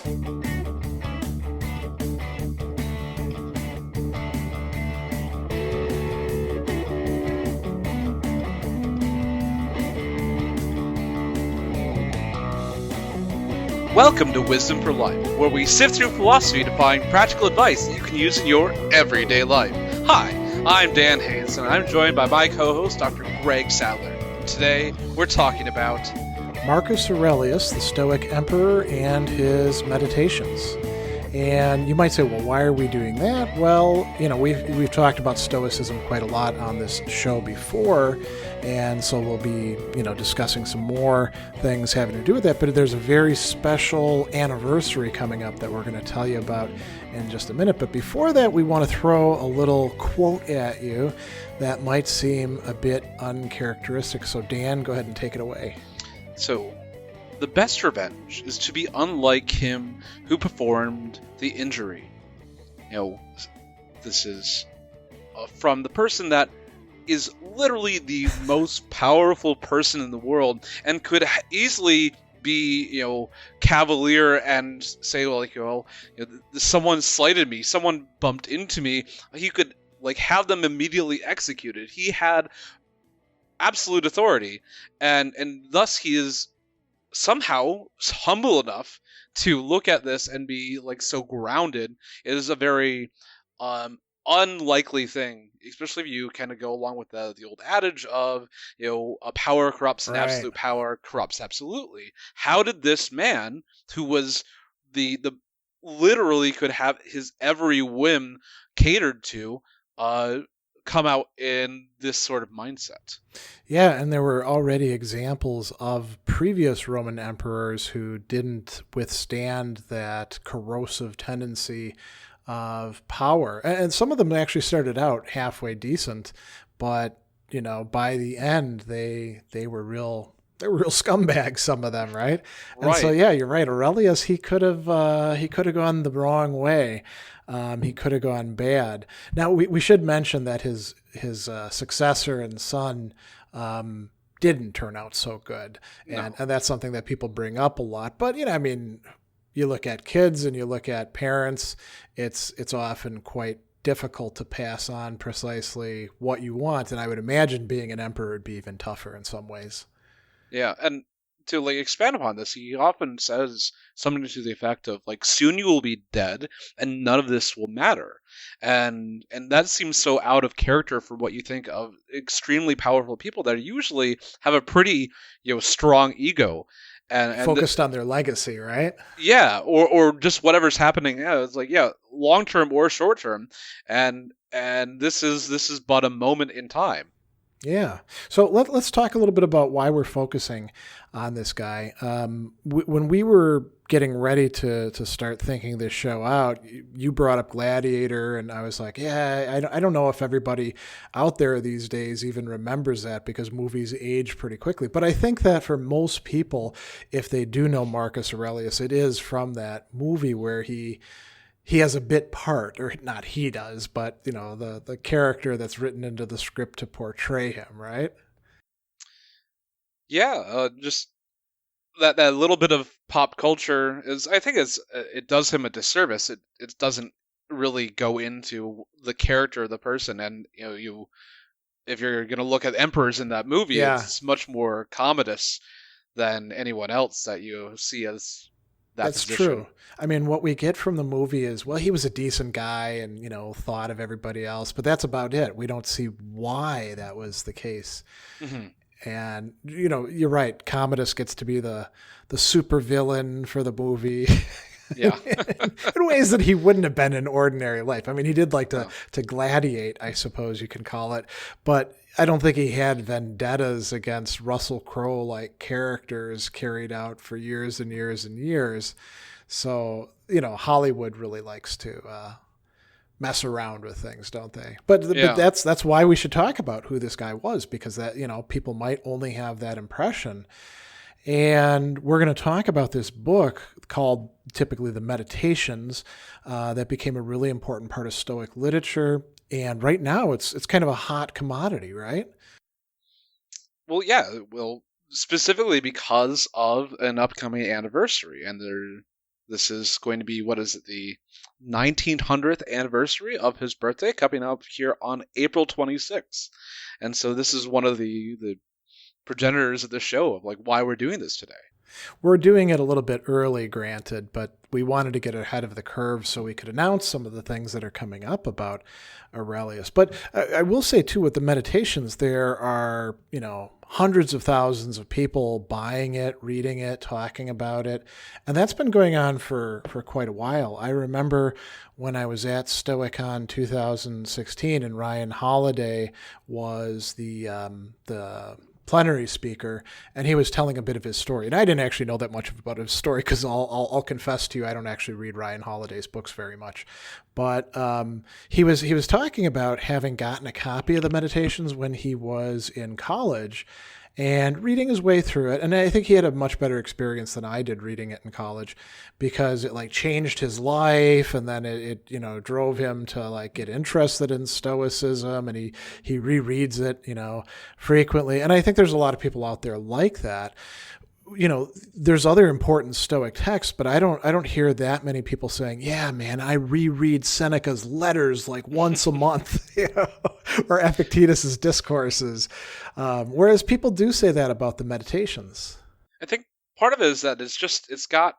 Welcome to Wisdom for Life, where we sift through philosophy to find practical advice that you can use in your everyday life. Hi, I'm Dan Hayes, and I'm joined by my co-host, Dr. Greg Sadler. Today, we're talking about Marcus Aurelius, the Stoic Emperor, and his meditations. And you might say, well, why are we doing that? Well, we've talked about Stoicism quite a lot on this show before, and so we'll be, discussing some more things having to do with that. But there's a very special anniversary coming up that we're going to tell you about in just a minute. But before that, we want to throw a little quote at you that might seem a bit uncharacteristic. So Dan, go ahead and take it away. So, the best revenge is to be unlike him who performed the injury. This is from the person that is literally the most powerful person in the world and could easily be, cavalier and say, someone slighted me, someone bumped into me. He could, have them immediately executed. He had absolute authority, and thus he is somehow humble enough to look at this and be so grounded. It is a very unlikely thing, especially if you kind of go along with the old adage of a power corrupts and absolute power corrupts absolutely. How did this man, who was the literally could have his every whim catered to, come out in this sort of mindset? Yeah, and there were already examples of previous Roman emperors who didn't withstand that corrosive tendency of power. And some of them actually started out halfway decent, but by the end they were real scumbags, some of them, right? And so yeah, you're right. Aurelius, he could have gone the wrong way. He could have gone bad. Now we should mention that his successor and son didn't turn out so good, and that's something that people bring up a lot. But you look at kids and you look at parents, it's often quite difficult to pass on precisely what you want, and I would imagine being an emperor would be even tougher in some ways. Yeah, and to expand upon this, he often says something to the effect of soon you will be dead and none of this will matter. And that seems so out of character for what you think of extremely powerful people that usually have a pretty strong ego and focused on their legacy, right? Yeah, or just whatever's happening. Yeah, it's long term or short term, and this is but a moment in time. Yeah. So let's talk a little bit about why we're focusing on this guy. When we were getting ready to start thinking this show out, you brought up Gladiator, and I was like, yeah, I don't know if everybody out there these days even remembers that, because movies age pretty quickly. But I think that for most people, if they do know Marcus Aurelius, it is from that movie where he has a bit part, or not he does, but the character that's written into the script to portray him, right? Yeah, just that little bit of pop culture it does him a disservice. It doesn't really go into the character of the person, and if you're going to look at emperors in that movie, it's much more commodious than anyone else that you see as That's true. What we get from the movie is, he was a decent guy and, thought of everybody else, but that's about it. We don't see why that was the case. Mm-hmm. And, you're right. Commodus gets to be the super villain for the movie. Yeah. in ways that he wouldn't have been in ordinary life. He did like to gladiate, I suppose you can call it, but I don't think he had vendettas against Russell Crowe-like characters carried out for years and years and years. So, Hollywood really likes to mess around with things, don't they? But that's why we should talk about who this guy was, because that, people might only have that impression. And we're going to talk about this book called typically the Meditations that became a really important part of Stoic literature. And right now it's kind of a hot commodity, right? Well, yeah. Well, specifically because of an upcoming anniversary. And This is going to be, what is it, the 1900th anniversary of his birthday, coming up here on April 26th. And so this is one of the progenitors of the show of like why we're doing this today. We're doing it a little bit early, granted, but we wanted to get ahead of the curve so we could announce some of the things that are coming up about Aurelius. But I will say, too, with the meditations, there are, hundreds of thousands of people buying it, reading it, talking about it. And that's been going on for quite a while. I remember when I was at StoicCon 2016 and Ryan Holiday was the plenary speaker, and he was telling a bit of his story. And I didn't actually know that much about his story because I'll confess to you, I don't actually read Ryan Holiday's books very much. But he was talking about having gotten a copy of the Meditations when he was in college and reading his way through it. And I think he had a much better experience than I did reading it in college because it like changed his life. And then it drove him to like get interested in Stoicism, and he rereads it, frequently. And I think there's a lot of people out there like that. There's other important Stoic texts, but I don't hear that many people saying, yeah, man, I reread Seneca's letters like once a month, or Epictetus's discourses. Whereas people do say that about the Meditations. I think part of it is that it's got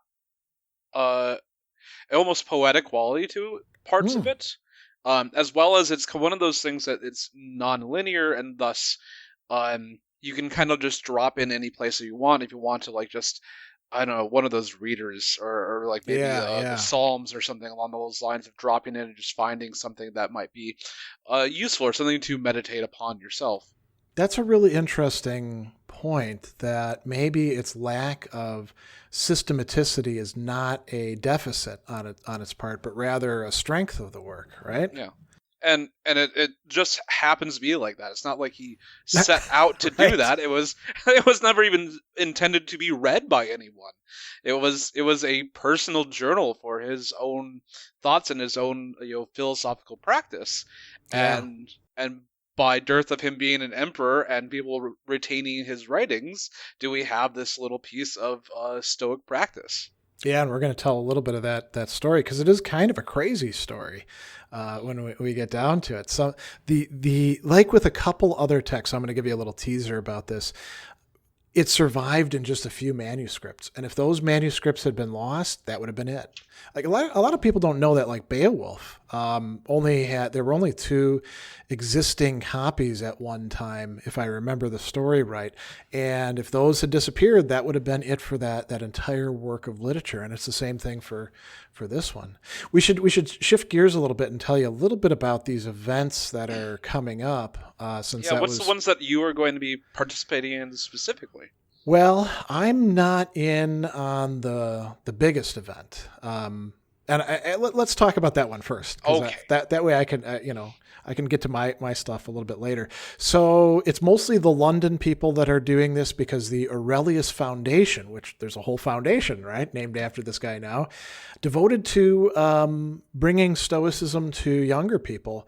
almost poetic quality to parts of it, as well as it's one of those things that it's non-linear, and thus you can kind of just drop in any place that you want if you want to, like, just, I don't know, one of those readers or like maybe the Psalms or something along those lines of dropping in and just finding something that might be useful or something to meditate upon yourself. That's a really interesting point, that maybe its lack of systematicity is not a deficit on its part, but rather a strength of the work, right? Yeah. And it just happens to be like that. It's not like he set out to do that. It was never even intended to be read by anyone. It was a personal journal for his own thoughts and his own philosophical practice. Yeah. And by dearth of him being an emperor and people retaining his writings, do we have this little piece of Stoic practice. Yeah, and we're going to tell a little bit of that story because it is kind of a crazy story when we get down to it. So the like with a couple other texts, I'm going to give you a little teaser about this. It survived in just a few manuscripts, and if those manuscripts had been lost, that would have been it. Like a lot of people don't know that. Like Beowulf there were only 2 existing copies at one time, if I remember the story right. And if those had disappeared, that would have been it for that entire work of literature. And it's the same thing for this one. We should shift gears a little bit and tell you a little bit about these events that are coming up. What's the ones that you are going to be participating in specifically? Well, I'm not in on the biggest event, and let's talk about that one first. Okay. That way I can I can get to my stuff a little bit later. So it's mostly the London people that are doing this because the Aurelius Foundation, which there's a whole foundation, right, named after this guy now, devoted to bringing Stoicism to younger people.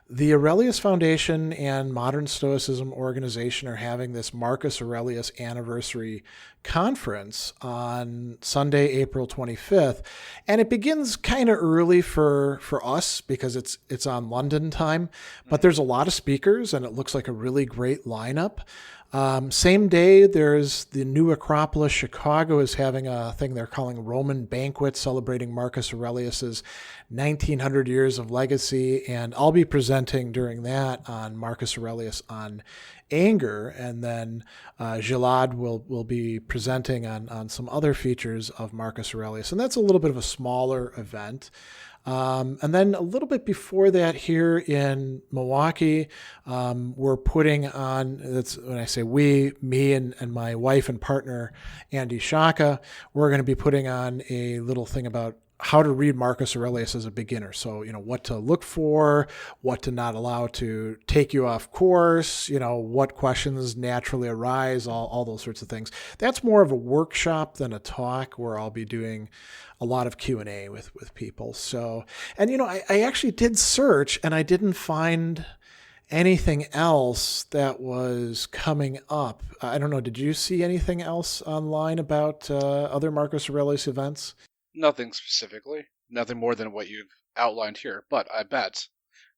The Aurelius Foundation and Modern Stoicism Organization are having this Marcus Aurelius Anniversary Conference on Sunday, April 25th. And it begins kind of early for us because it's on London time. But there's a lot of speakers, and it looks like a really great lineup. Same day, there's the New Acropolis Chicago is having a thing they're calling Roman Banquet, celebrating Marcus Aurelius's 1900 years of legacy. And I'll be presenting during that on Marcus Aurelius on anger. And then Gilad will be presenting on some other features of Marcus Aurelius. And that's a little bit of a smaller event. And then a little bit before that, here in Milwaukee, we're putting on, that's when I say we, me and my wife and partner, Andy Shaka, we're going to be putting on a little thing about how to read Marcus Aurelius as a beginner. So, what to look for, what to not allow to take you off course, what questions naturally arise, all those sorts of things. That's more of a workshop than a talk where I'll be doing a lot of Q&A with people. So, and I actually did search and I didn't find anything else that was coming up. I don't know. Did you see anything else online about other Marcus Aurelius events? Nothing specifically. Nothing more than what you've outlined here. But I bet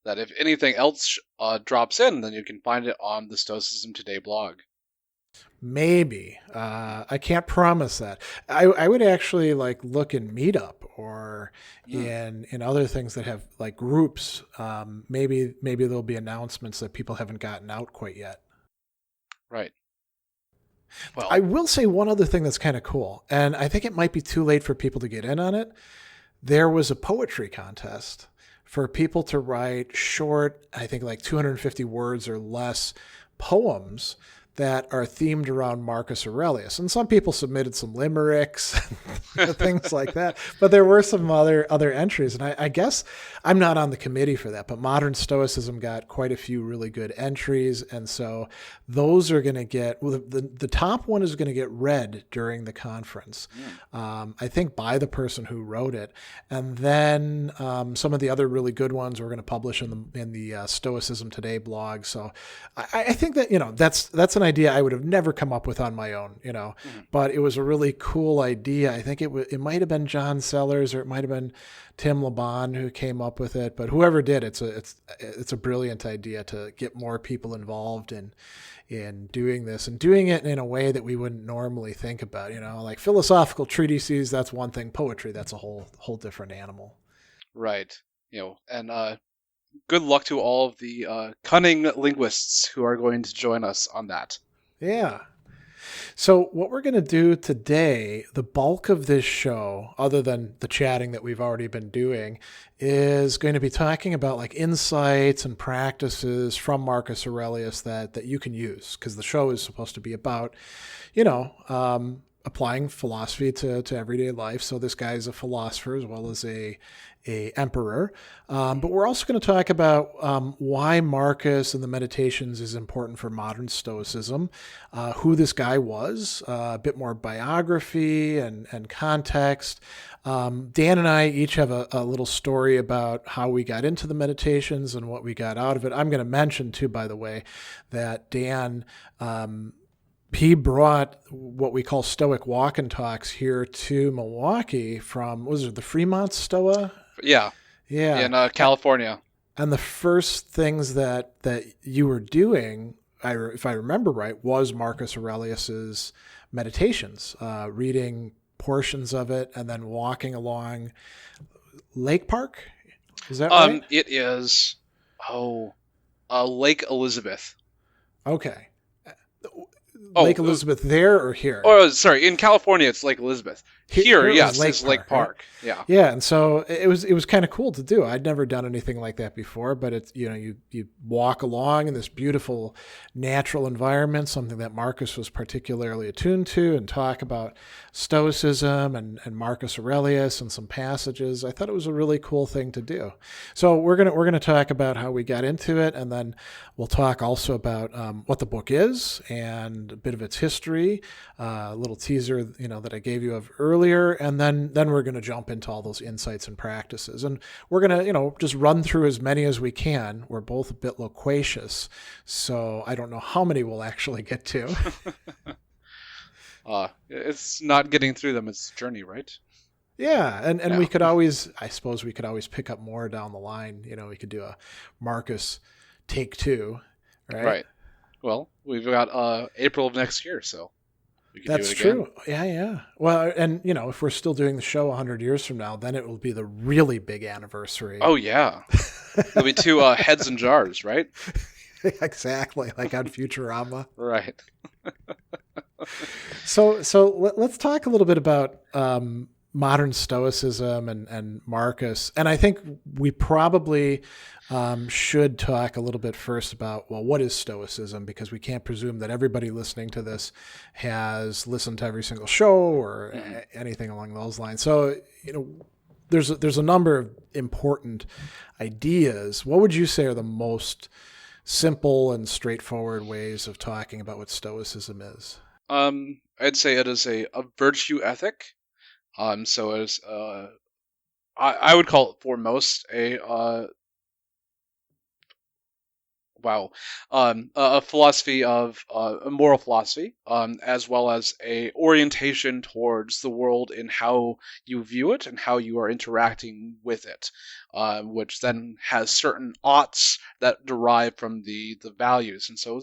that if anything else drops in, then you can find it on the Stoicism Today blog. Maybe. I can't promise that. I would actually like look in Meetup or in other things that have like groups. Maybe there'll be announcements that people haven't gotten out quite yet. Right. Well, I will say one other thing that's kind of cool, and I think it might be too late for people to get in on it. There was a poetry contest for people to write short, I think like 250 words or less poems that are themed around Marcus Aurelius. And some people submitted some limericks, things like that. But there were some other entries. And I guess I'm not on the committee for that, but Modern Stoicism got quite a few really good entries. And so those are going to get, well, the top one is going to get read during the conference, I think by the person who wrote it. And then some of the other really good ones we're going to publish in the Stoicism Today blog. So I think that, that's an idea I would have never come up with on my own, but it was a really cool idea. I think it might have been John Sellers or it might have been Tim Laban who came up with it, but whoever did, it's a brilliant idea to get more people involved in doing this and doing it in a way that we wouldn't normally think about, like philosophical treatises. That's one thing. Poetry, that's a whole different animal. Right. And good luck to all of the cunning linguists who are going to join us on that. Yeah. So what we're going to do today, the bulk of this show, other than the chatting that we've already been doing, is going to be talking about like insights and practices from Marcus Aurelius that you can use, because the show is supposed to be about, applying philosophy to everyday life. So this guy is a philosopher as well as a emperor. But we're also going to talk about why Marcus and the Meditations is important for modern Stoicism, who this guy was, a bit more biography and context. Dan and I each have a little story about how we got into the Meditations and what we got out of it. I'm going to mention too, by the way, that Dan, he brought what we call Stoic walk and talks here to Milwaukee from, was it the Fremont Stoa? Yeah. In California. And the first things that you were doing, if I remember right, was Marcus Aurelius's Meditations, reading portions of it and then walking along Lake Park. Is that right? It is, Lake Elizabeth. Okay. Lake Elizabeth there or here? Oh, sorry. In California, it's Lake Elizabeth. Here, yes, it's Lake Park. Right? Yeah. Yeah, and so it was kind of cool to do. I'd never done anything like that before, but it's you walk along in this beautiful natural environment, something that Marcus was particularly attuned to, and talk about Stoicism and Marcus Aurelius and some passages. I thought it was a really cool thing to do. So we're gonna talk about how we got into it, and then we'll talk also about what the book is and a bit of its history, a little teaser that I gave you of earlier, and then we're going to jump into all those insights and practices, and we're going to just run through as many as we can. We're both a bit loquacious, so I don't know how many we'll actually get to. It's not getting through them, it's a journey, right? Yeah, and we could always, I suppose we could always pick up more down the line. We could do a Marcus take 2, right? Right. Well, we've got April of next year, so we can that's do it again. True. Yeah. Well, and if we're still doing the show 100 years from now, then it will be the really big anniversary. Oh yeah, there'll be 2 heads in jars, right? Exactly, like on Futurama. Right. So let's talk a little bit about modern Stoicism and Marcus. And I think we probably should talk a little bit first about, well, what is Stoicism? Because we can't presume that everybody listening to this has listened to every single show or anything along those lines. So, there's a number of important ideas. What would you say are the most simple and straightforward ways of talking about what Stoicism is? I'd say it is a virtue ethic. So it is, I would call it foremost wow, a philosophy of a moral philosophy, as well as a orientation towards the world in how you view it and how you are interacting with it, which then has certain oughts that derive from the values. And so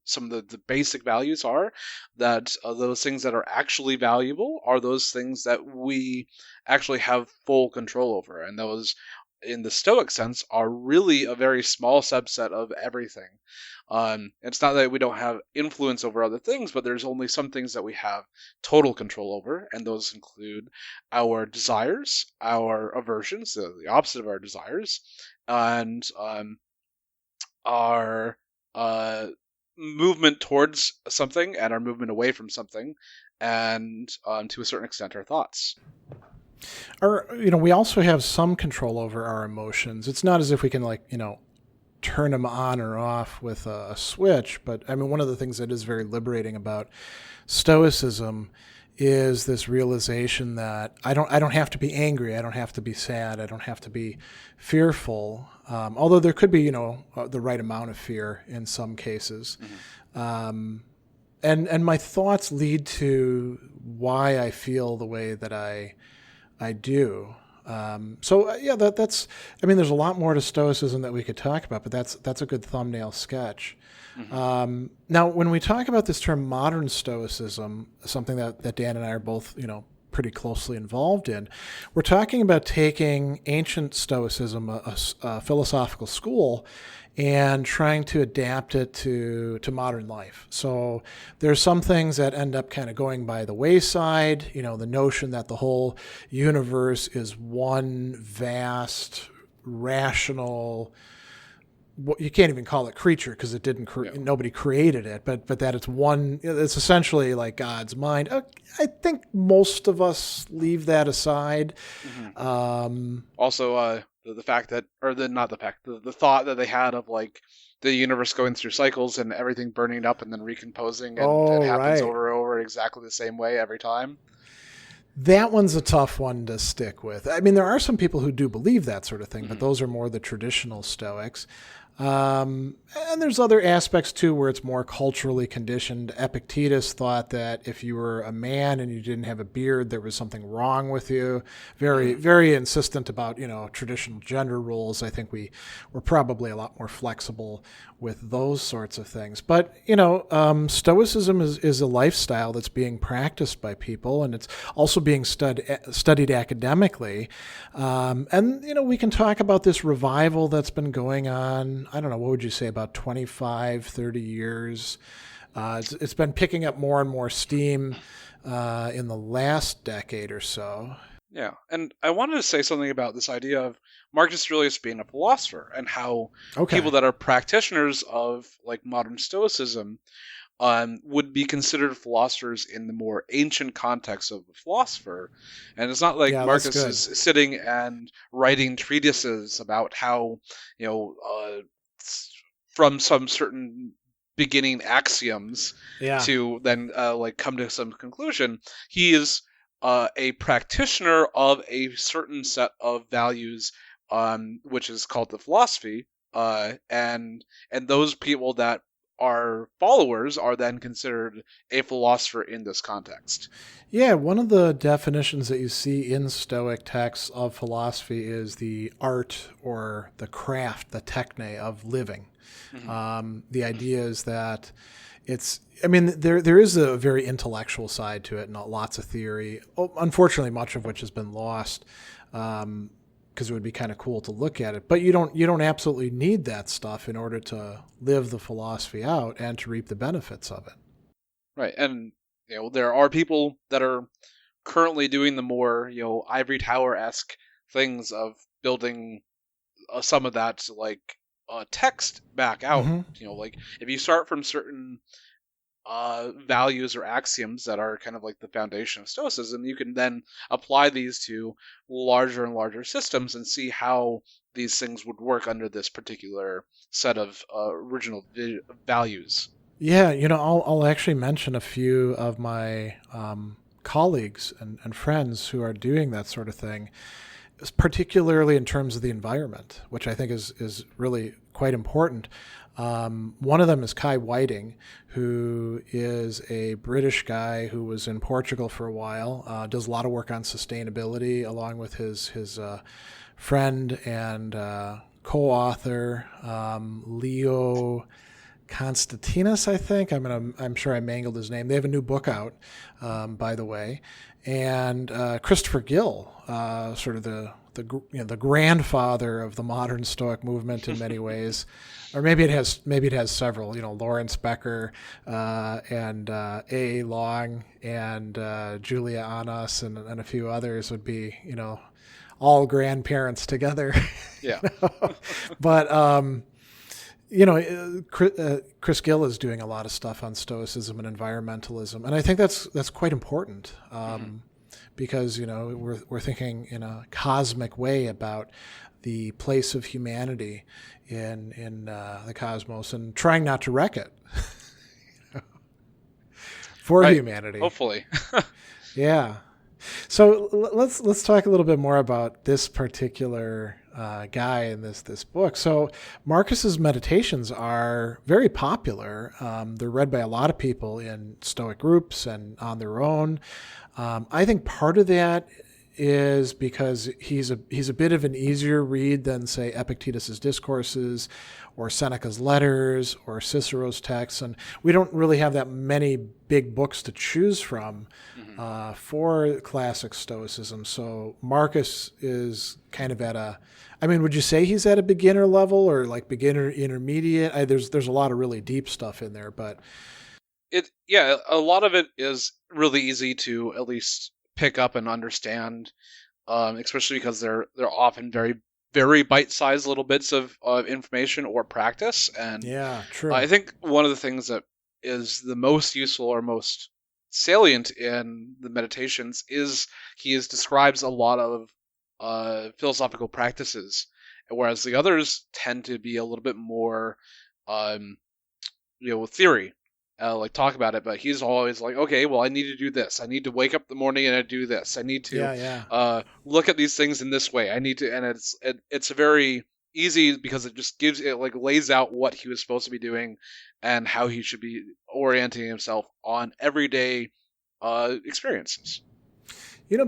some of the basic values are that those things that are actually valuable are those things that we actually have full control over, and those in the Stoic sense, are really a very small subset of everything. It's not that we don't have influence over other things, but there's only some things that we have total control over, and those include our desires, our aversions, the opposite of our desires, and our movement towards something and our movement away from something, and to a certain extent, our thoughts. Or, we also have some control over our emotions. It's not as if we can, turn them on or off with a switch. But I mean, one of the things that is very liberating about Stoicism is this realization that I don't have to be angry. I don't have to be sad. I don't have to be fearful. Although there could be, the right amount of fear in some cases. Mm-hmm. And my thoughts lead to why I feel the way that I do. That's. I mean, there's a lot more to Stoicism that we could talk about, but that's a good thumbnail sketch. Mm-hmm. Now, when we talk about this term modern Stoicism, something that Dan and I are both, pretty closely involved in, we're talking about taking ancient Stoicism, a philosophical school, and trying to adapt it to modern life. So there's some things that end up kind of going by the wayside, the notion that the whole universe is one vast, rational, you can't even call it creature because it didn't nobody created it, but that it's essentially like God's mind. I think most of us leave that aside. Mm-hmm. Also, the fact that, the thought that they had of like the universe going through cycles and everything burning up and then recomposing, and it happens over and over exactly the same way every time. That one's a tough one to stick with. I mean, there are some people who do believe that sort of thing, but those are more the traditional Stoics. And there's other aspects too where it's more culturally conditioned. Epictetus thought that if you were a man and you didn't have a beard, there was something wrong with you. Very, very insistent about, traditional gender roles. I think we're probably a lot more flexible with those sorts of things. But, Stoicism is a lifestyle that's being practiced by people, and it's also being studied academically. And we can talk about this revival that's been going on. I don't know, what would you say, about 25, 30 years? It's been picking up more and more steam in the last decade or so. Yeah, and I wanted to say something about this idea of Marcus Aurelius being a philosopher and how people that are practitioners of like modern Stoicism would be considered philosophers in the more ancient context of a philosopher. And it's not like Marcus is sitting and writing treatises about how, from some certain beginning axioms to then come to some conclusion. He is a practitioner of a certain set of values, which is called the philosophy, and those people that are followers are then considered a philosopher in this context. Yeah, one of the definitions that you see in Stoic texts of philosophy is the art or the craft, the techne of living. Mm-hmm. The idea is that there is a very intellectual side to it, and lots of theory. Unfortunately, much of which has been lost, because it would be kind of cool to look at it. But you don't absolutely need that stuff in order to live the philosophy out and to reap the benefits of it. Right, and there are people that are currently doing the more ivory tower-esque things of building some of that text back out. Mm-hmm. Like if you start from certain values or axioms that are kind of like the foundation of Stoicism, you can then apply these to larger and larger systems and see how these things would work under this particular set of original values. Yeah, I'll actually mention a few of my colleagues and friends who are doing that sort of thing. particularly in terms of the environment, which I think is really quite important. One of them is Kai Whiting, who is a British guy who was in Portugal for a while, does a lot of work on sustainability, along with his friend and co-author Leo Constantinos, I think. I'm sure I mangled his name. They have a new book out, by the way, and Christopher Gill, sort of the grandfather of the modern Stoic movement in many ways, or maybe it has several. Lawrence Becker and A. Long and Julia Annas and a few others would be all grandparents together. Yeah, but. Chris Gill is doing a lot of stuff on Stoicism and environmentalism, and I think that's quite important because we're thinking in a cosmic way about the place of humanity in the cosmos and trying not to wreck it for humanity. Hopefully, yeah. So let's talk a little bit more about this particular guy in this book. So Marcus's meditations are very popular. They're read by a lot of people in Stoic groups and on their own. I think part of that is because he's a bit of an easier read than, say, Epictetus's discourses or Seneca's letters or Cicero's texts, and we don't really have that many big books to choose from for classic Stoicism. So Marcus is kind of would you say he's at a beginner level or like beginner intermediate? There's a lot of really deep stuff in there, but a lot of it is really easy to at least pick up and understand, especially because they're often very, very bite-sized little bits of information or practice. And yeah, true. I think one of the things that is the most useful or most salient in the meditations is he describes a lot of philosophical practices, whereas the others tend to be a little bit more theory. Like talk about it, but he's always like, okay, well, I need to do this. I need to wake up in the morning and I do this. I need to look at these things in this way. I need to, and it's very easy because it just lays out what he was supposed to be doing and how he should be orienting himself on everyday experiences.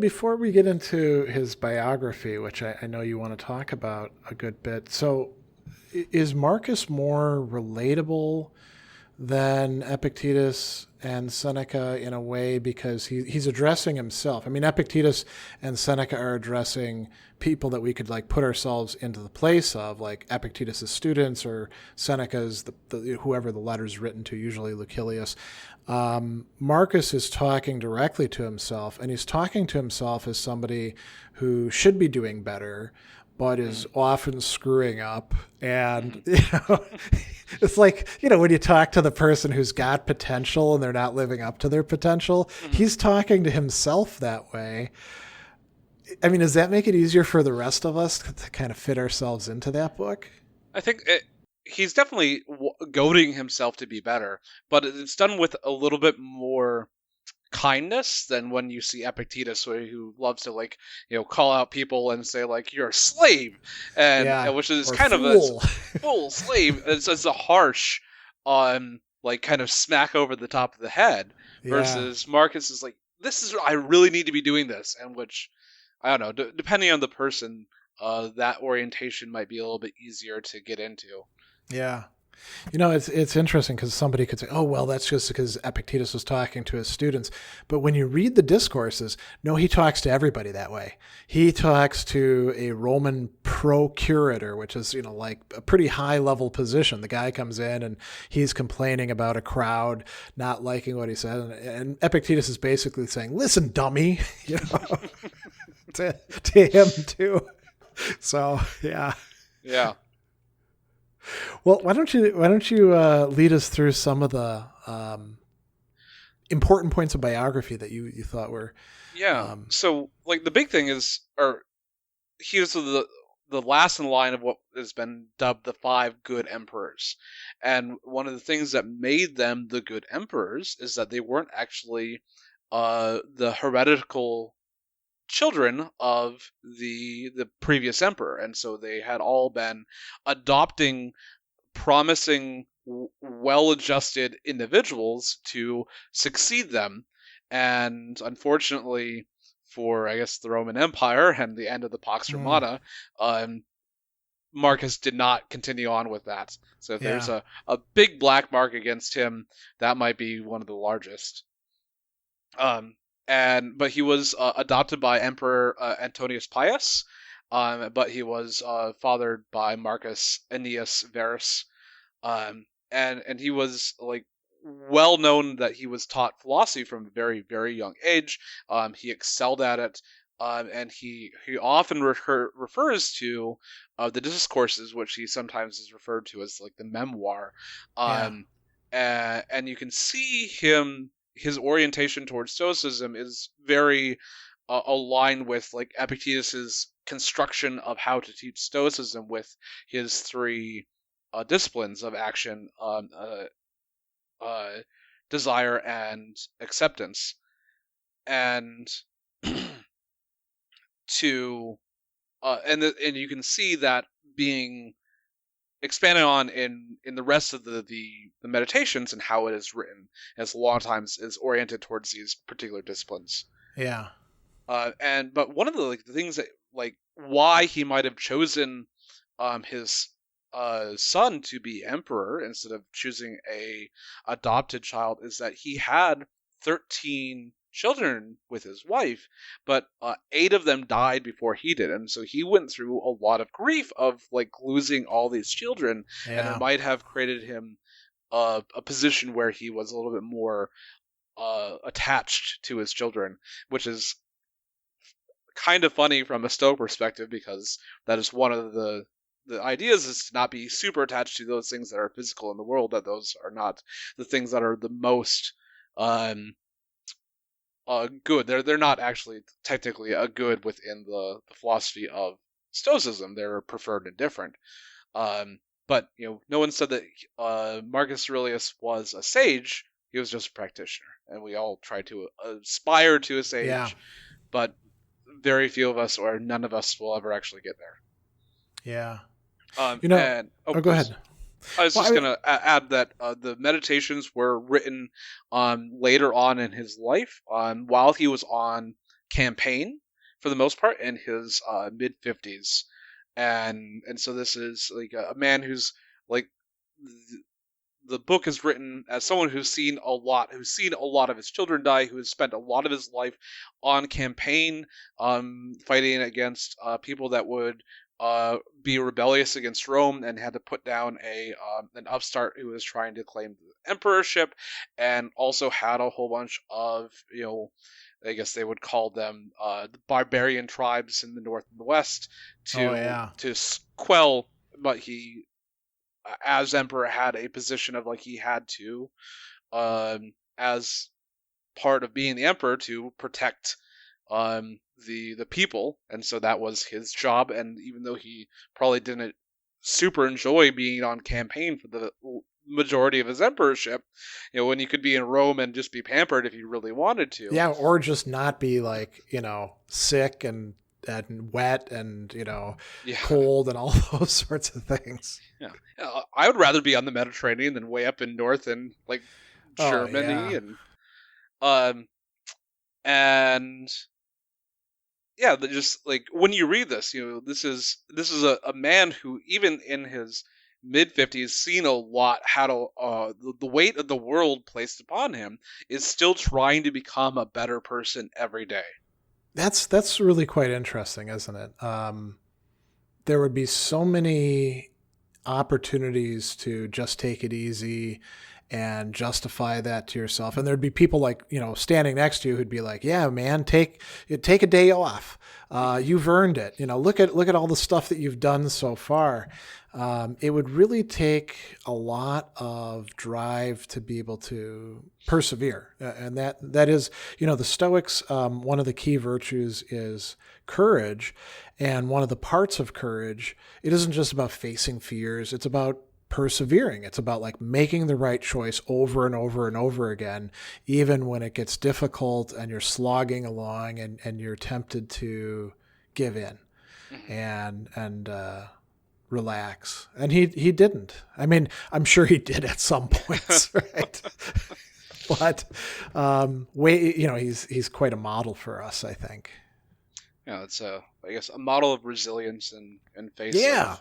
Before we get into his biography, which I know you want to talk about a good bit, so is Marcus more relatable than Epictetus and Seneca in a way because he's addressing himself? I mean, Epictetus and Seneca are addressing people that we could put ourselves into the place of, like Epictetus' students or Seneca's whoever the letter's written to, usually Lucilius. Marcus is talking directly to himself, and he's talking to himself as somebody who should be doing better, but is often screwing up. And, it's like, when you talk to the person who's got potential and they're not living up to their potential, he's talking to himself that way. I mean, does that make it easier for the rest of us to kind of fit ourselves into that book? I think he's definitely goading himself to be better, but it's done with a little bit more kindness than when you see Epictetus, who loves to call out people and say you're a slave, and which is kind of a full slave. It's a harsh kind of smack over the top of the head, versus Marcus is this is I really need to be doing this, and which I don't know, depending on the person, that orientation might be a little bit easier to get into. Yeah. It's interesting because somebody could say, oh, well, that's just because Epictetus was talking to his students. But when you read the discourses, no, he talks to everybody that way. He talks to a Roman procurator, which is, a pretty high level position. The guy comes in and he's complaining about a crowd not liking what he said. And Epictetus is basically saying, listen, dummy, to him too. So, yeah. Yeah. Well, why don't you lead us through some of the important points of biography that you thought were? Yeah. So, the big thing is, he was the last in line of what has been dubbed the 5 good emperors, and one of the things that made them the good emperors is that they weren't actually the heretical children of the previous emperor, and so they had all been adopting promising, well-adjusted individuals to succeed them. And unfortunately for, I guess, the Roman Empire and the end of the Pax Romana, Marcus did not continue on with that. So if there's a big black mark against him, that might be one of the largest. But he was adopted by Emperor Antonius Pius, but he was fathered by Marcus Aeneas Verus, and he was like well known that he was taught philosophy from a very, very young age. He excelled at it, and he often refers to the discourses, which he sometimes is referred to as like the memoir, and you can see his orientation towards Stoicism is very aligned with like Epictetus's construction of how to teach Stoicism with his three disciplines of action, desire, and acceptance, and and you can see that being expanded on in the rest of the meditations and how it is written, as a lot of times is oriented towards these particular disciplines. Yeah. But one of the things that why he might have chosen his son to be emperor instead of choosing a adopted child is that he had 13 children with his wife, but 8 of them died before he did, and so he went through a lot of grief of losing all these children, and it might have created him a position where he was a little bit more attached to his children, which is kind of funny from a Stoic perspective, because that is one of the ideas, is to not be super attached to those things that are physical in the world, that those are not the things that are the most good. They're not actually technically a good within the philosophy of Stoicism. They're preferred and different. But no one said that Marcus Aurelius was a sage. He was just a practitioner, and we all try to aspire to a sage, but very few of us, or none of us, will ever actually get there. Yeah. Go ahead. I was just going to add that the meditations were written later on in his life, while he was on campaign, for the most part, in his mid-50s. And so this is a man who's the book is written as someone who's seen a lot of his children die, who has spent a lot of his life on campaign, fighting against people that would be rebellious against Rome, and had to put down an upstart who was trying to claim the emperorship, and also had a whole bunch of I guess they would call them the barbarian tribes in the north and the west to quell. But he, as emperor, had a position of he had to, as part of being the emperor, to protect the people, and so that was his job. And even though he probably didn't super enjoy being on campaign for the majority of his emperorship, when you could be in Rome and just be pampered if you really wanted to, or just not be sick and wet and cold and all those sorts of things. I would rather be on the Mediterranean than way up in north in Germany. And just when you read this, this is a man who, even in his mid-50s, seen a lot, had the weight of the world placed upon him, is still trying to become a better person every day. That's really quite interesting, isn't it? There would be so many opportunities to just take it easy and justify that to yourself. And there'd be people standing next to you who'd be like, yeah, man, take a day off. You've earned it. Look at all the stuff that you've done so far. It would really take a lot of drive to be able to persevere. And that is, the Stoics, one of the key virtues is courage. And one of the parts of courage, it isn't just about facing fears. It's about persevering. It's about like making the right choice over and over and over again, even when it gets difficult and you're slogging along and you're tempted to give in and relax. And he didn't. I mean, I'm sure he did at some points, right? But he's quite a model for us, I think. Yeah, it's I guess a model of resilience and face of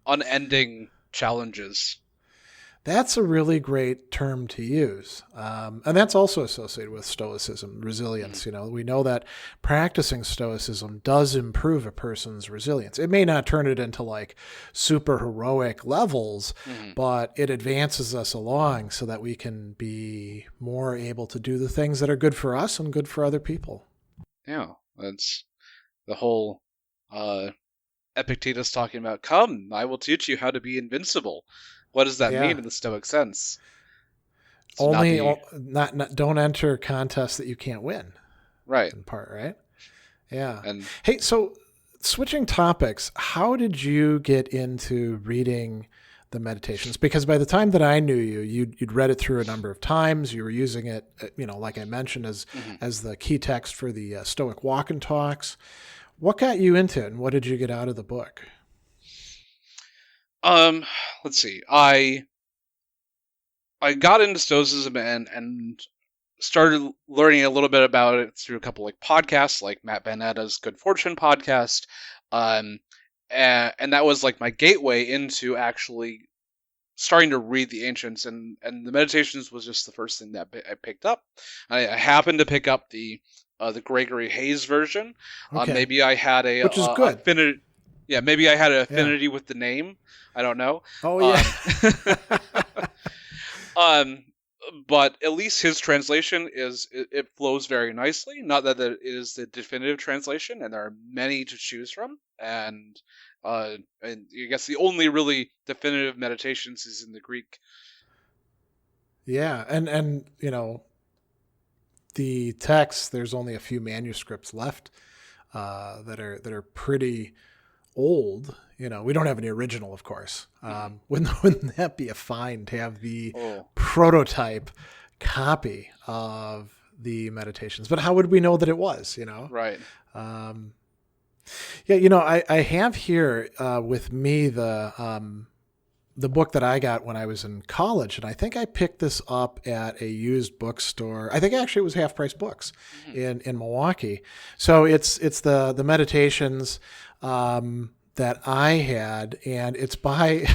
unending challenges. That's a really great term to use. And that's also associated with Stoicism, resilience. We know that practicing Stoicism does improve a person's resilience. It may not turn it into like super heroic levels, but it advances us along so that we can be more able to do the things that are good for us and good for other people. Yeah, that's the whole Epictetus talking about, come, I will teach you how to be invincible. What does that mean in the Stoic sense? Don't enter contests that you can't win. Right. In part, right? Yeah. And hey, so switching topics, how did you get into reading the Meditations? Because by the time that I knew you, you'd read it through a number of times. You were using it, like I mentioned, as the key text for the Stoic walk and talks. What got you into it, and what did you get out of the book? Let's see. I got into Stoicism and started learning a little bit about it through a couple like podcasts, like Matt Banetta's Good Fortune podcast. And that was like my gateway into actually starting to read the ancients, and the Meditations was just the first thing that I picked up. I happened to pick up the Gregory Hayes version. Okay. Maybe I had which is good. Affinity. Yeah, maybe I had an affinity with the name. I don't know. Oh yeah. But at least his translation it flows very nicely. Not that it is the definitive translation, and there are many to choose from. And I guess the only really definitive Meditations is in the Greek. Yeah, and the text, there's only a few manuscripts left that are pretty old. We don't have any original, of course. Wouldn't that be a find to have the prototype copy of the Meditations? But how would we know that it was? Right. I have here with me the book that I got when I was in college, and I think I picked this up at a used bookstore. I think actually it was Half Price Books in Milwaukee. So it's the Meditations that I had, and it's by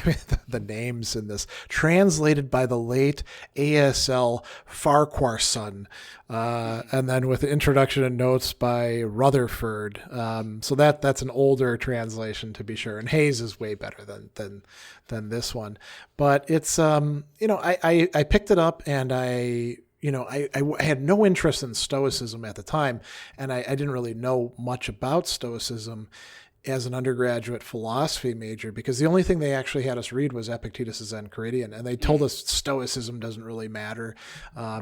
the names in this, translated by the late A.S.L. Farquharson, and then with the introduction and notes by Rutherford. So that's an older translation, to be sure, and Hayes is way better than this one. But it's I picked it up, and I had no interest in Stoicism at the time, and I didn't really know much about Stoicism as an undergraduate philosophy major, because the only thing they actually had us read was Epictetus' Enchiridion, and they told us Stoicism doesn't really matter.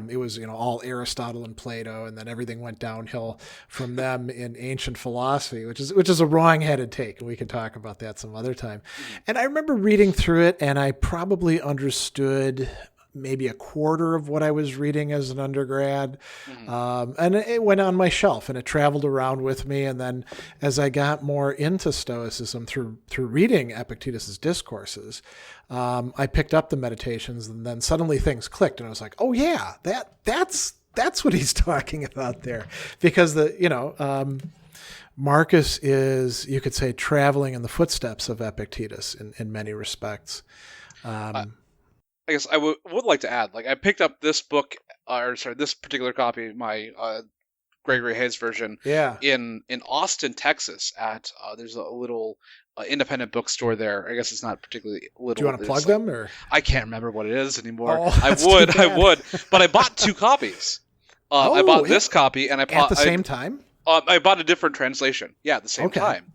It was all Aristotle and Plato, and then everything went downhill from them in ancient philosophy, which is a wrong-headed take, and we can talk about that some other time. And I remember reading through it, and I probably understood maybe a quarter of what I was reading as an undergrad. And it went on my shelf, and it traveled around with me. And then as I got more into Stoicism through reading Epictetus's discourses, I picked up the Meditations, and then suddenly things clicked, and I was like, oh yeah, that's what he's talking about there. Because Marcus is, you could say, traveling in the footsteps of Epictetus in many respects. I guess I would like to add, I picked up this book, this particular copy, my Gregory Hayes version, in Austin, Texas. At there's a little independent bookstore there. I guess it's not particularly little. Do you want to plug them, or I can't remember what it is anymore. Oh, I would, but I bought two copies. I bought this copy, and I bought at the same time. I bought a different translation. Yeah, at the same time,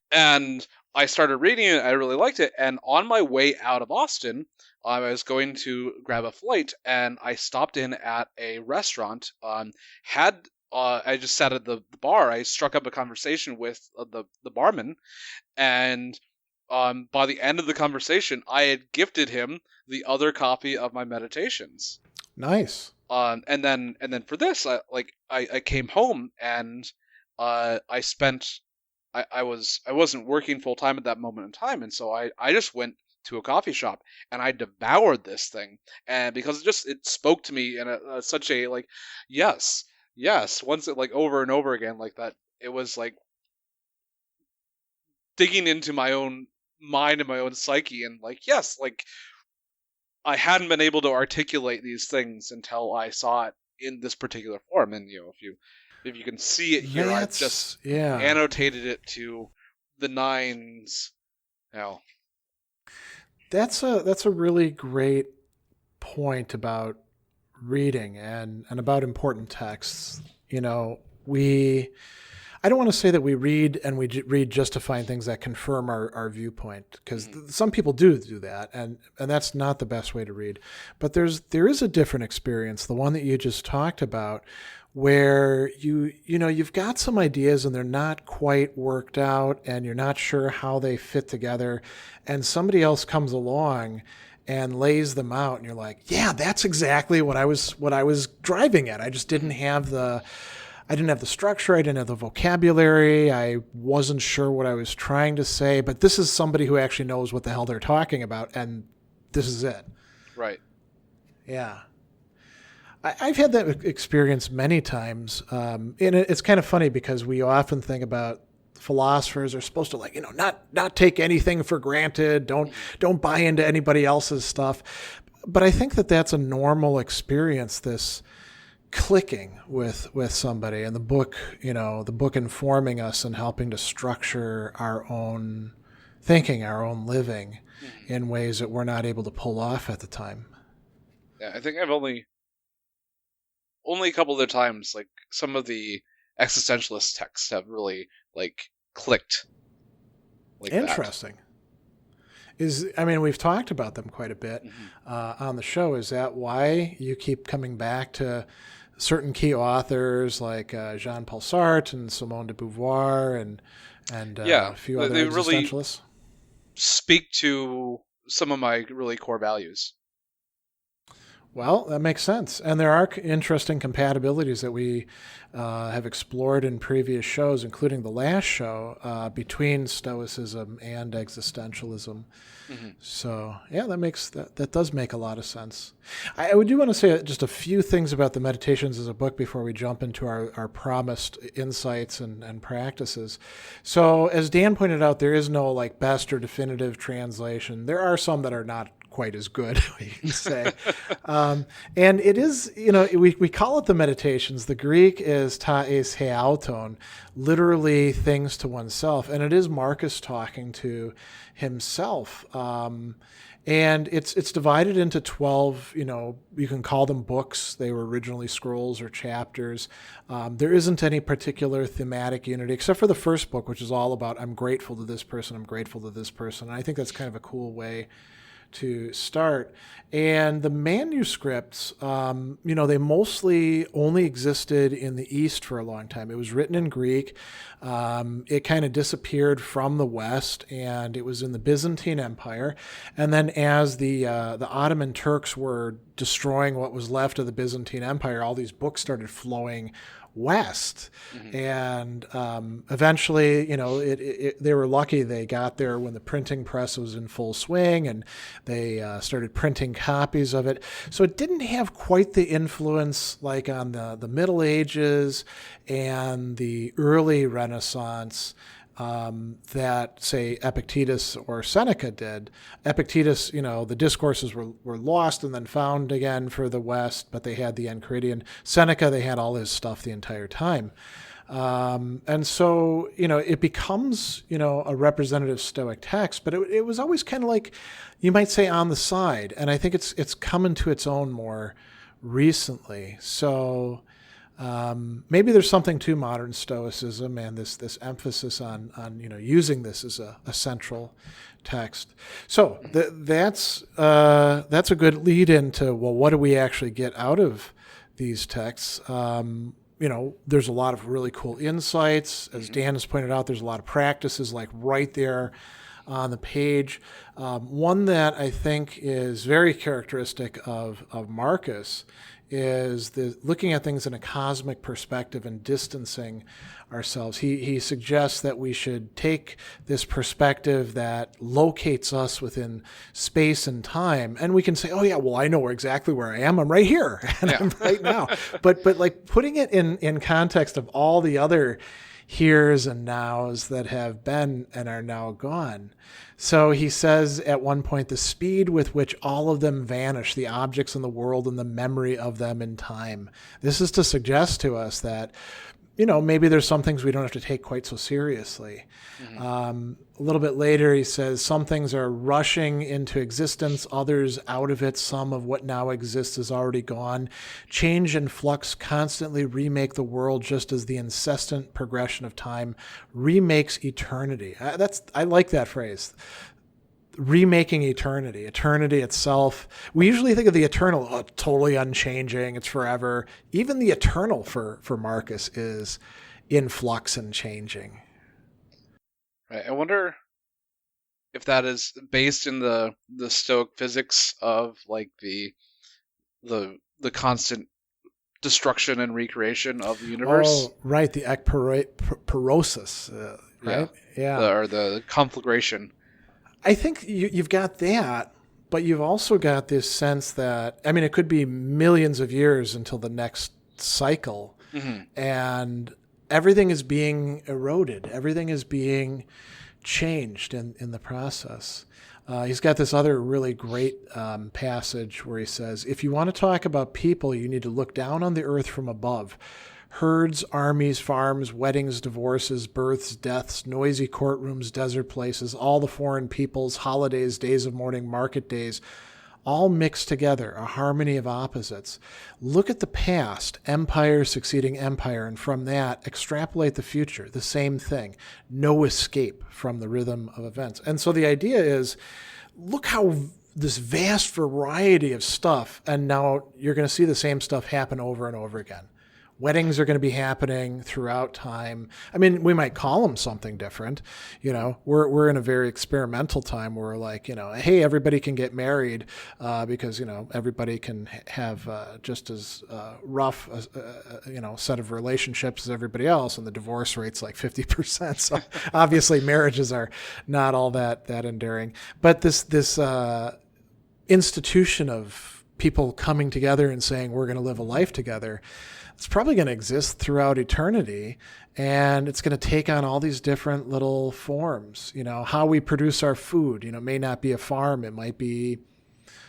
and I started reading it. I really liked it, and on my way out of Austin, I was going to grab a flight, and I stopped in at a restaurant. I just sat at the bar. I struck up a conversation with the barman, and by the end of the conversation, I had gifted him the other copy of my Meditations. Nice. And then for this, I came home and I wasn't working full time at that moment in time, and so I just went to a coffee shop and I devoured this thing, and because it spoke to me in such a like, yes, once it like over and over again like that, it was like digging into my own mind and my own psyche, and like, yes, like I hadn't been able to articulate these things until I saw it in this particular form. And if you can see it here, I've just annotated it to the nines. Now, that's a really great point about reading and about important texts. I don't want to say that we read and we read just to find things that confirm our viewpoint, because some people do that, and that's not the best way to read. But there is a different experience, the one that you just talked about, where you've got some ideas and they're not quite worked out and you're not sure how they fit together, and somebody else comes along and lays them out and you're like, yeah, that's exactly what I was driving at. I just didn't have the structure. I didn't have the vocabulary. I wasn't sure what I was trying to say, but this is somebody who actually knows what the hell they're talking about, and this is it. Right. Yeah. I've had that experience many times. And it's kind of funny because we often think about philosophers are supposed to not take anything for granted. Don't buy into anybody else's stuff. But I think that that's a normal experience, this clicking with somebody, and the book informing us and helping to structure our own thinking, our own living in ways that we're not able to pull off at the time. Yeah, I think I've only a couple of times, like, some of the existentialist texts have really like clicked. Like interesting. We've talked about them quite a bit on the show. Is that why you keep coming back to certain key authors like Jean-Paul Sartre and Simone de Beauvoir and a few other they existentialists? Really speak to some of my really core values. Well, that makes sense. And there are interesting compatibilities that we have explored in previous shows, including the last show, between Stoicism and existentialism. Mm-hmm. So, yeah, that does make a lot of sense. I do want to say just a few things about the Meditations as a book before we jump into our promised insights and practices. So, as Dan pointed out, there is no like best or definitive translation. There are some that are not quite as good, we can say. And it is, we call it the Meditations. The Greek is ta eis heauton, literally things to oneself. And it is Marcus talking to himself. And it's divided into 12, you can call them books. They were originally scrolls or chapters. There isn't any particular thematic unity, except for the first book, which is all about, I'm grateful to this person, I'm grateful to this person. And I think that's kind of a cool way to start. And the manuscripts, they mostly only existed in the East for a long time. It was written in Greek. It kind of disappeared from the West, and it was in the Byzantine Empire. And then as the Ottoman Turks were destroying what was left of the Byzantine Empire, all these books started flowing west. Mm-hmm. And eventually, they were lucky they got there when the printing press was in full swing, and they started printing copies of it. So it didn't have quite the influence like on the Middle Ages and the early Renaissance that, say, Epictetus or Seneca did. Epictetus, the discourses were lost and then found again for the West, but they had the Enchiridion. Seneca, they had all his stuff the entire time. And so, it becomes, a representative Stoic text, but it was always kind of like, you might say, on the side. And I think it's come into its own more recently. So maybe there's something to modern Stoicism and this emphasis on using this as a central text. So that's a good lead into, well, what do we actually get out of these texts? There's a lot of really cool insights. As Dan has pointed out, there's a lot of practices like right there on the page. One that I think is very characteristic of Marcus is looking at things in a cosmic perspective and distancing ourselves. He suggests that we should take this perspective that locates us within space and time, and we can say, oh yeah, well, I know exactly where I am. I'm right here and I'm right now. But like putting it in context of all the other heres and nows that have been and are now gone. So he says at one point, the speed with which all of them vanish, the objects in the world and the memory of them in time. This is to suggest to us that, maybe there's some things we don't have to take quite so seriously. Mm-hmm. A little bit later, he says, some things are rushing into existence, others out of it. Some of what now exists is already gone. Change and flux constantly remake the world, just as the incessant progression of time remakes eternity. I like that phrase. Remaking eternity itself. We usually think of the eternal, totally unchanging, it's forever. Even the eternal for Marcus is in flux and changing. Right. I wonder if that is based in the Stoic physics of like the constant destruction and recreation of the universe. Oh, right, the ekporosis, right? Yeah. Or the conflagration. I think you've got that, but you've also got this sense that, it could be millions of years until the next cycle, mm-hmm. and everything is being eroded. Everything is being changed in the process. He's got this other really great passage where he says, if you want to talk about people, you need to look down on the earth from above. Herds, armies, farms, weddings, divorces, births, deaths, noisy courtrooms, desert places, all the foreign peoples, holidays, days of mourning, market days, all mixed together, a harmony of opposites. Look at the past, empire succeeding empire, and from that, extrapolate the future, the same thing. No escape from the rhythm of events. And so the idea is, look how this vast variety of stuff, and now you're going to see the same stuff happen over and over again. Weddings are going to be happening throughout time. We might call them something different. We're in a very experimental time where like, hey, everybody can get married because, everybody can have just as rough, set of relationships as everybody else. And the divorce rate's like 50%. So obviously marriages are not all that enduring. But this institution of people coming together and saying, we're going to live a life together, it's probably going to exist throughout eternity, and it's going to take on all these different little forms. How we produce our food, may not be a farm. It might be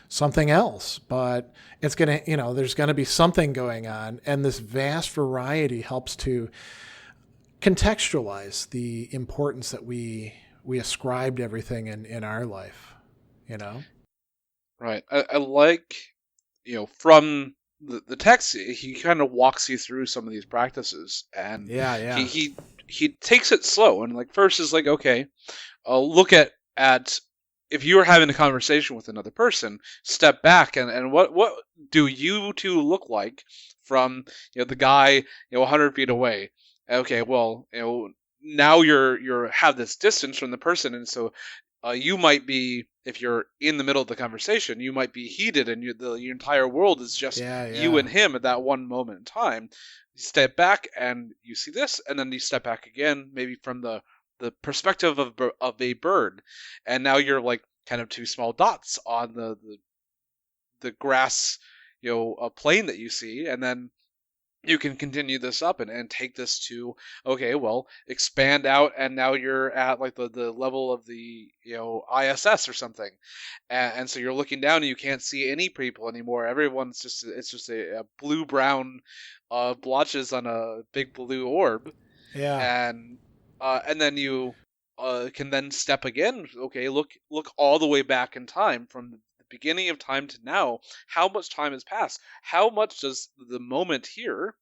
something else, but it's going to, there's going to be something going on. And this vast variety helps to contextualize the importance that we ascribe to everything in our life, Right. I like, from the text, he kind of walks you through some of these practices, and he takes it slow, and like first is like, okay, look at if you were having a conversation with another person, step back and what do you two look like from the guy 100 feet away? Okay, well now you're have this distance from the person, and so you might be, if you're in the middle of the conversation, you might be heated, and your entire world is just you and him at that one moment in time. You step back, and you see this, and then you step back again, maybe from the perspective of a bird, and now you're like kind of two small dots on the grass, a plane that you see, and then you can continue this up and take this to, okay, well, expand out, and now you're at like the level of the ISS or something, and so you're looking down and you can't see any people anymore. Everyone's just a blue brown blotches on a big blue orb, and then you can then step again. Okay, look all the way back in time from the beginning of time to now. How much time has passed? How much does the moment here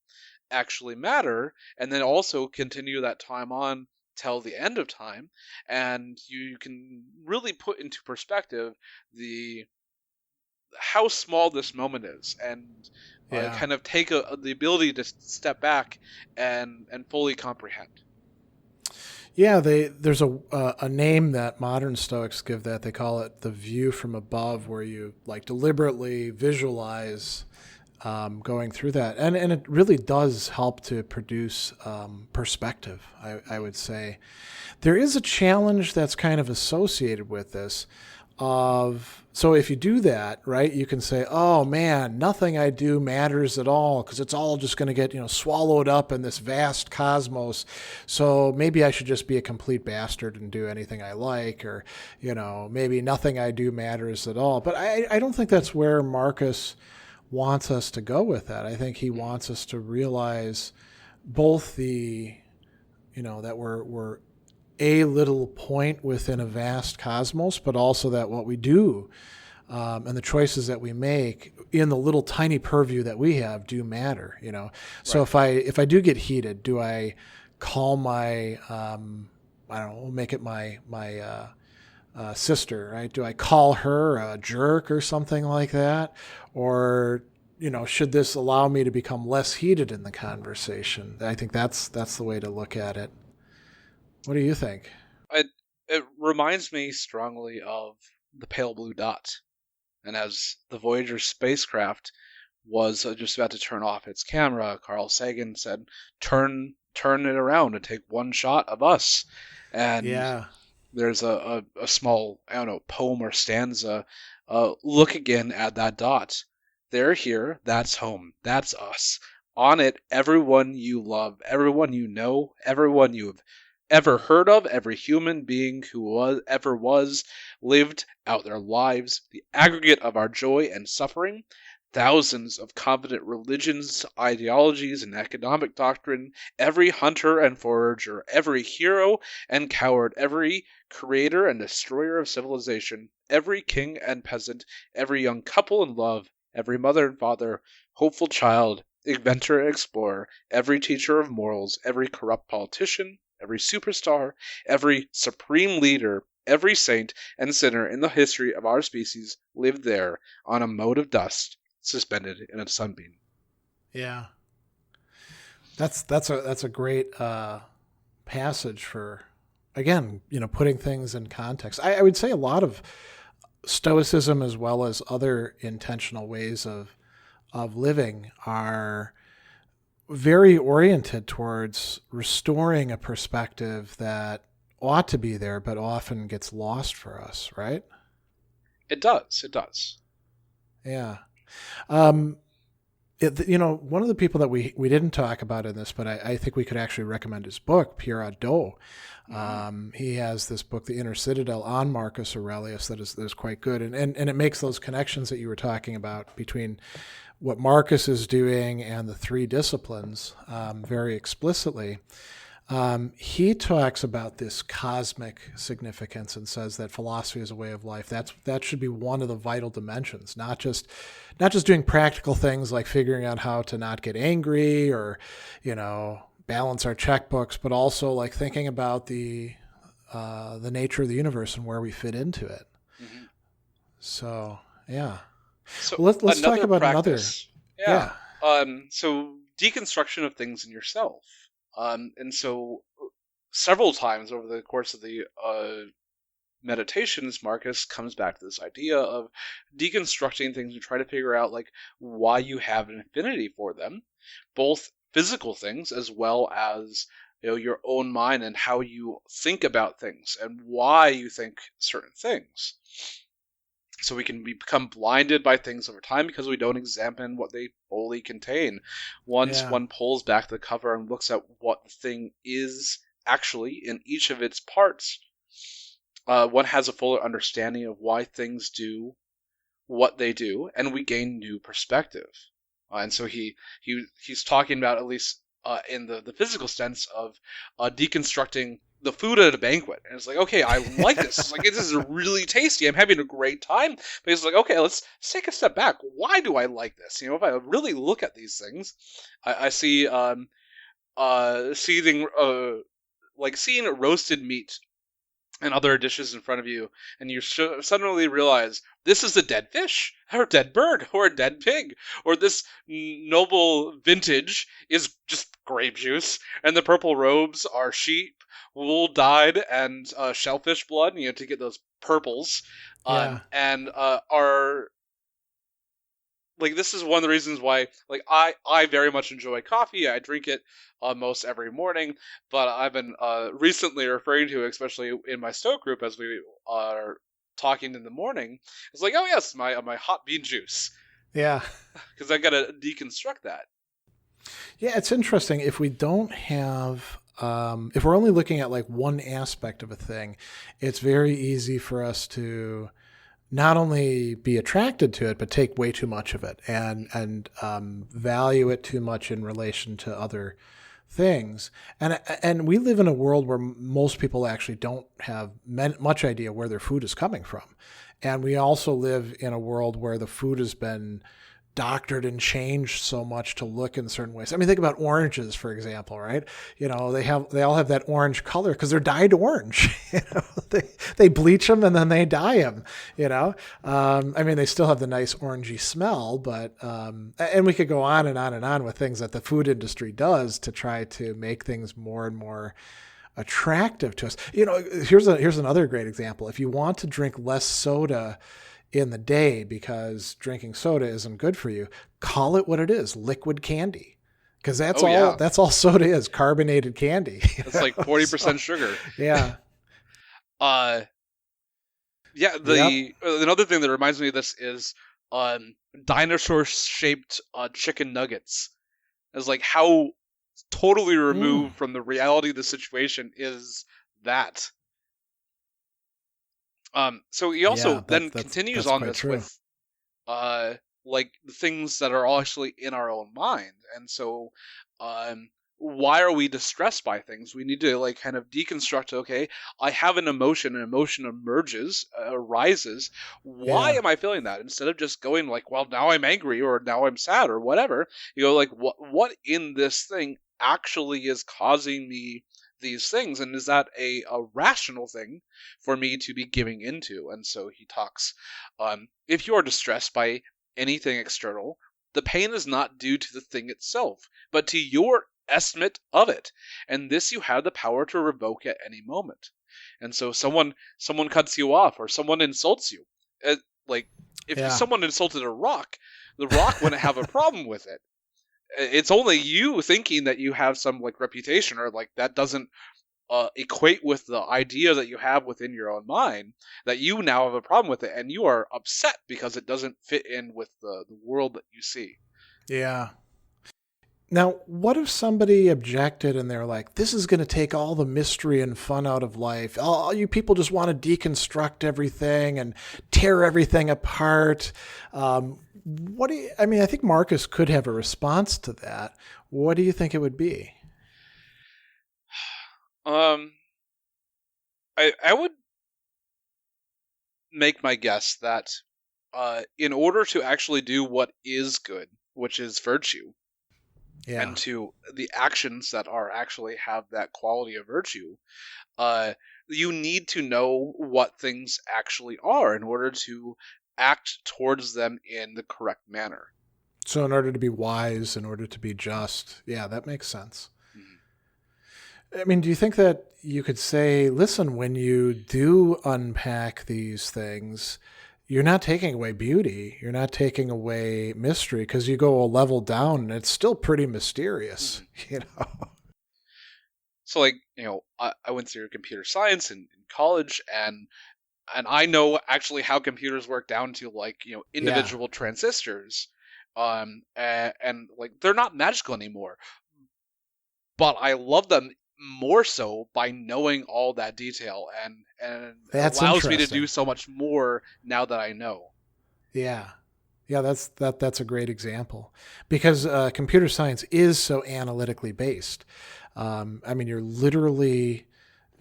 actually matter? And then also continue that time on till the end of time, and you can really put into perspective how small this moment is, and kind of take the ability to step back and fully comprehend. Yeah, there's a name that modern Stoics give that. They call it the view from above, where you like deliberately visualize going through that, and it really does help to produce perspective. I would say there is a challenge that's kind of associated with this. So if you do that, right, you can say, oh man, nothing I do matters at all because it's all just going to get, swallowed up in this vast cosmos. So maybe I should just be a complete bastard and do anything I like, or, maybe nothing I do matters at all. But I don't think that's where Marcus wants us to go with that. I think he wants us to realize both that we're a little point within a vast cosmos, but also that what we do and the choices that we make in the little tiny purview that we have do matter. So right. if I do get heated, do I call my I don't know, we'll make it my sister, right? Do I call her a jerk or something like that, or should this allow me to become less heated in the conversation? I think that's the way to look at it. What do you think? It reminds me strongly of the pale blue dot. And as the Voyager spacecraft was just about to turn off its camera, Carl Sagan said, turn it around and take one shot of us. And yeah. There's a small, poem or stanza. Look again at that dot. They're here. That's home. That's us. On it, everyone you love, everyone you know, everyone you've ever heard of, every human being who ever was, lived out their lives, the aggregate of our joy and suffering, thousands of confident religions, ideologies, and economic doctrine, every hunter and forager, every hero and coward, every creator and destroyer of civilization, every king and peasant, every young couple in love, every mother and father, hopeful child, inventor and explorer, every teacher of morals, every corrupt politician, every superstar, every supreme leader, every saint and sinner in the history of our species lived there on a mote of dust suspended in a sunbeam. Yeah. That's a great passage for, again, putting things in context. I would say a lot of Stoicism, as well as other intentional ways of living, are very oriented towards restoring a perspective that ought to be there, but often gets lost for us, right? It does. Yeah. One of the people that we didn't talk about in this, but I think we could actually recommend his book, Pierre Adot. He has this book, The Inner Citadel, on Marcus Aurelius that is quite good. And it makes those connections that you were talking about between what Marcus is doing and the three disciplines very explicitly. He talks about this cosmic significance and says that philosophy is a way of life. That should be one of the vital dimensions, not just doing practical things like figuring out how to not get angry or, balance our checkbooks, but also like thinking about the nature of the universe and where we fit into it. Mm-hmm. So, yeah. So let's talk about practice. another. Yeah. So deconstruction of things in yourself. And so several times over the course of the meditations, Marcus comes back to this idea of deconstructing things and try to figure out like why you have an affinity for them, both physical things as well as your own mind and how you think about things and why you think certain things. So we can become blinded by things over time because we don't examine what they fully contain. Once one pulls back the cover and looks at what the thing is actually in each of its parts, one has a fuller understanding of why things do what they do, and we gain new perspective. And so he's talking about, at least in the physical sense, of deconstructing the food at a banquet. And it's like, okay, I like this. It's like, this is really tasty. I'm having a great time. But it's like, okay, let's take a step back. Why do I like this? If I really look at these things, I see seeing roasted meat and other dishes in front of you, and you suddenly realize this is a dead fish, or a dead bird, or a dead pig, or this noble vintage is just grape juice, and the purple robes are sheep, wool dyed, and shellfish blood, to get those purples. Yeah. And are like, this is one of the reasons why, like, I very much enjoy coffee. I drink it most every morning, but I've been recently referring to it, especially in my Stoic group as we are talking in the morning. It's like, oh yes, my hot bean juice. Yeah. Because I gotta deconstruct that. Yeah, it's interesting. If we don't have, if we're only looking at like one aspect of a thing, it's very easy for us to not only be attracted to it, but take way too much of it and value it too much in relation to other things. And we live in a world where most people actually don't have much idea where their food is coming from. And we also live in a world where the food has been doctored and changed so much to look in certain ways. I mean, think about oranges, for example, right? They all have that orange color because they're dyed orange. They bleach them and then they dye them. I mean, they still have the nice orangey smell, but and we could go on and on and on with things that the food industry does to try to make things more and more attractive to us. Here's another great example. If you want to drink less soda in the day because drinking soda isn't good for you, call it what it is, liquid candy. Because that's all soda is, carbonated candy. It's like 40% sugar. Yeah. Another thing that reminds me of this is dinosaur-shaped chicken nuggets. It's like how totally removed from the reality of the situation is that. So he also continues on this with, like the things that are actually in our own mind. And so, why are we distressed by things? We need to like kind of deconstruct. Okay, I have an emotion arises. Why am I feeling that? Instead of just going like, well, now I'm angry or now I'm sad or whatever, like what in this thing actually is causing me these things, and is that a rational thing for me to be giving into? And so he talks, if you are distressed by anything external, the pain is not due to the thing itself, but to your estimate of it, and this you have the power to revoke at any moment. And so someone cuts you off, or someone insults you, like if someone insulted a rock, the rock wouldn't have a problem with it. It's only you thinking that you have some like reputation, or like that doesn't equate with the idea that you have within your own mind, that you now have a problem with it, and you are upset because it doesn't fit in with the world that you see. Yeah. Now, what if somebody objected and they're like, this is going to take all the mystery and fun out of life. All you people just want to deconstruct everything and tear everything apart. I think Marcus could have a response to that. What do you think it would be? I would make my guess that in order to actually do what is good, which is virtue, and to the actions that are actually have that quality of virtue, you need to know what things actually are in order to act towards them in the correct manner. So in order to be wise, in order to be just, that makes sense. Mm-hmm. I mean, do you think that you could say, listen, when you do unpack these things, you're not taking away beauty, you're not taking away mystery, because you go a level down and it's still pretty mysterious, So like, I went through computer science in college, and I know actually how computers work down to like, individual transistors. And like they're not magical anymore. But I love them more so by knowing all that detail, and it allows me to do so much more now that I know. Yeah. Yeah, that's a great example, because computer science is so analytically based. I mean, you're literally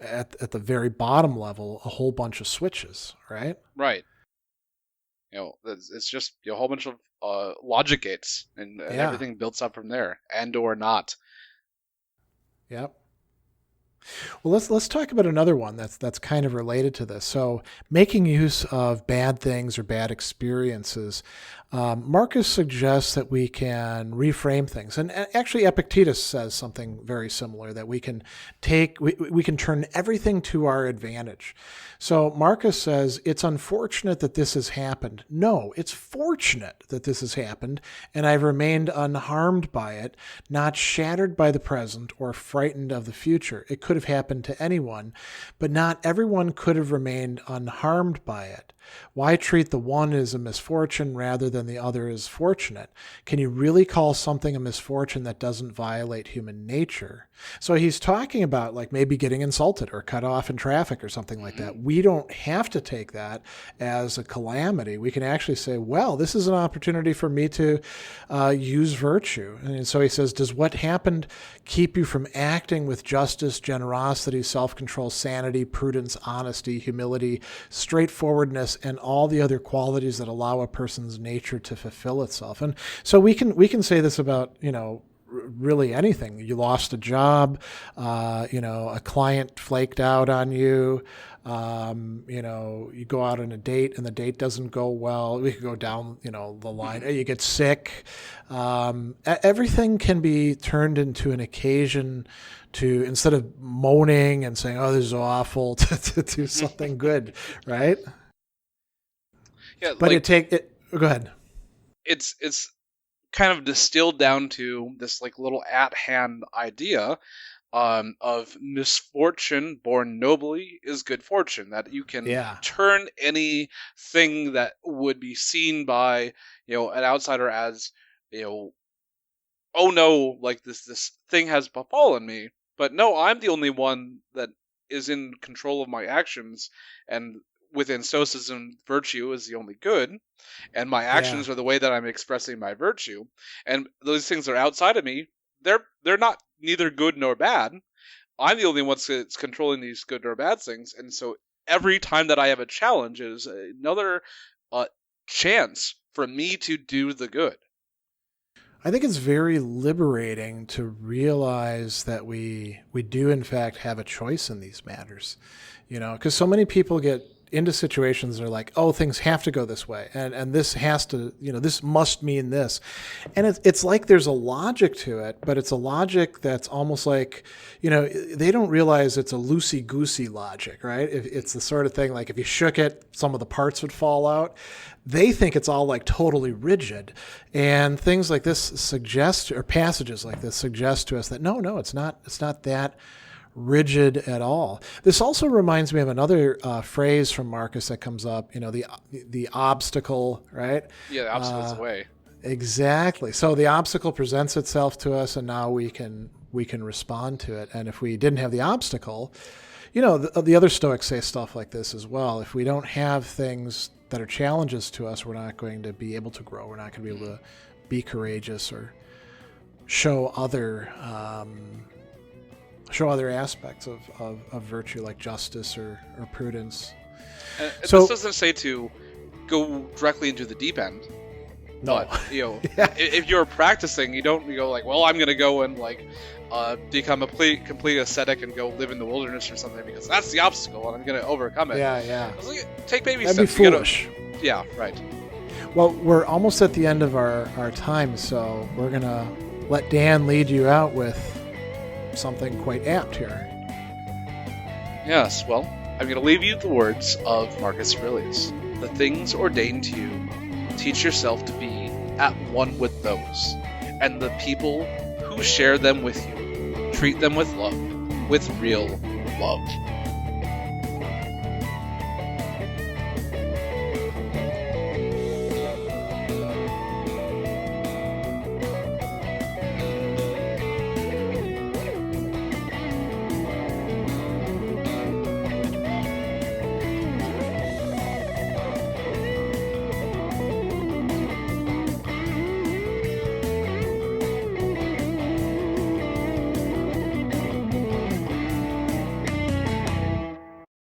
at the very bottom level, a whole bunch of switches, right? Right. It's just a whole bunch of logic gates, and everything builds up from there, and or not. Yep. Well, let's talk about another one that's kind of related to this. So, making use of bad things or bad experiences. Marcus suggests that we can reframe things, and actually Epictetus says something very similar, that we can we can turn everything to our advantage. So Marcus says it's unfortunate that this has happened. No, it's fortunate that this has happened, and I've remained unharmed by it, not shattered by the present or frightened of the future. It could have happened to anyone, but not everyone could have remained unharmed by it. Why treat the one as a misfortune rather than the other as fortunate? Can you really call something a misfortune that doesn't violate human nature? So he's talking about like maybe getting insulted or cut off in traffic or something like that. We don't have to take that as a calamity. We can actually say, well, this is an opportunity for me to use virtue. And so he says, does what happened keep you from acting with justice, generosity, self-control, sanity, prudence, honesty, humility, straightforwardness, and all the other qualities that allow a person's nature to fulfill itself? And so we can say this about, really anything. You lost a job, a client flaked out on you, you go out on a date and the date doesn't go well. We could go down, the line. You get sick. Everything can be turned into an occasion to, instead of moaning and saying, "Oh, this is awful," to do something good, right? Yeah, but go ahead. It's kind of distilled down to this like little at-hand idea of misfortune born nobly is good fortune, that you can turn anything that would be seen by an outsider as oh no, like this thing has befallen me, but no, I'm the only one that is in control of my actions, and within Stoicism, virtue is the only good, and my actions are the way that I'm expressing my virtue. And those things are outside of me. They're not neither good nor bad. I'm the only one that's controlling these good or bad things. And so every time that I have a challenge is another chance for me to do the good. I think it's very liberating to realize that we do in fact have a choice in these matters, because so many people get into situations that are like, oh, things have to go this way, and this has to, this must mean this, and it's like there's a logic to it, but it's a logic that's almost like, they don't realize it's a loosey-goosey logic, right? It's the sort of thing like if you shook it, some of the parts would fall out. They think it's all like totally rigid, and things like this suggest, or passages like this suggest to us that no, it's not that rigid at all. This also reminds me of another phrase from Marcus that comes up, the obstacle, right? Yeah, the obstacle's the way. Exactly. So the obstacle presents itself to us, and now we can respond to it. And if we didn't have the obstacle, the other Stoics say stuff like this as well. If we don't have things that are challenges to us, we're not going to be able to grow. We're not going to be able to be courageous or show other aspects of virtue, like justice or prudence. And this doesn't say to go directly into the deep end. No. But, if you're practicing, you don't go like, well, I'm going to go and like become a complete ascetic and go live in the wilderness or something, because that's the obstacle and I'm going to overcome it. Yeah. I was like, take baby That'd steps. Be foolish. Yeah, right. Well, we're almost at the end of our time, so we're going to let Dan lead you out with something quite apt here. Yes, well, I'm going to leave you the words of Marcus Aurelius. The things ordained to you, teach yourself to be at one with those, and the people who share them with you, treat them with love, with real love.